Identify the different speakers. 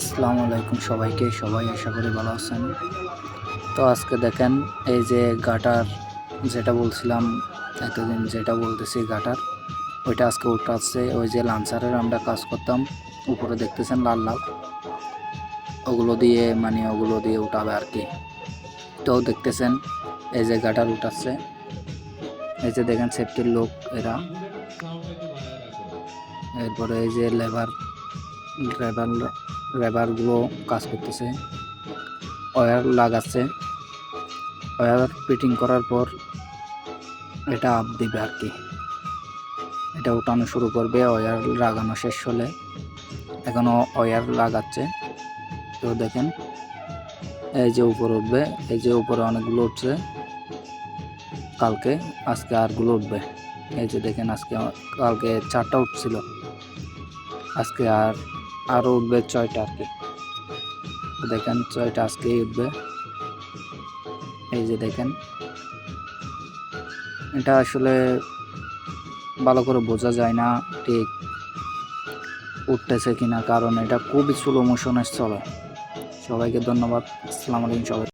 Speaker 1: আসসালামু আলাইকুম সবাইকে। সবাই আশা করি ভালো আছেন। তো আজকে দেখেন এই যে গাটার যেটা বলছিলাম এতদিন, যেটা বলতেছি গাটার, ওইটা আজকে উঠাচ্ছে। ওই যে লাঞ্চারের আমরা কাজ করতাম, উপরে দেখতেছেন লাল লাল, ওগুলো দিয়ে ওগুলো দিয়ে উঠাবে আর কি। তো দেখতেছেন এই যে গাটার উঠাচ্ছে, এই যে দেখেন সেফটির লোক এরা। এরপরে এই যে লেবার লেবারগুলো কাজ করতেছে, ওয়্যার লাগাচ্ছে। ওয়্যার ফিটিং করার পর এটা আপ দিবে আর কি, এটা উঠানো শুরু করবে। ওয়্যার লাগানো শেষ হলে, এখনো ওয়্যার লাগাচ্ছে। তো দেখেন এই যে উপরে উঠবে, এই যে উপরে অনেকগুলো উঠছে কালকে, আজকে আরগুলো উঠবে। এই যে দেখেন কালকে 4টা উঠছিল, আজকে আরও উঠবে 6টা আর কি। দেখেন 6টা আজকেই উঠবে। এই যে দেখেন, এটা আসলে ভালো করে বোঝা যায় না ঠিক উঠতেছে কিনা, কারণ এটা খুবই স্লো মোশনে চলে। সবাইকে ধন্যবাদ। আসসালামু আলাইকুম সবাই।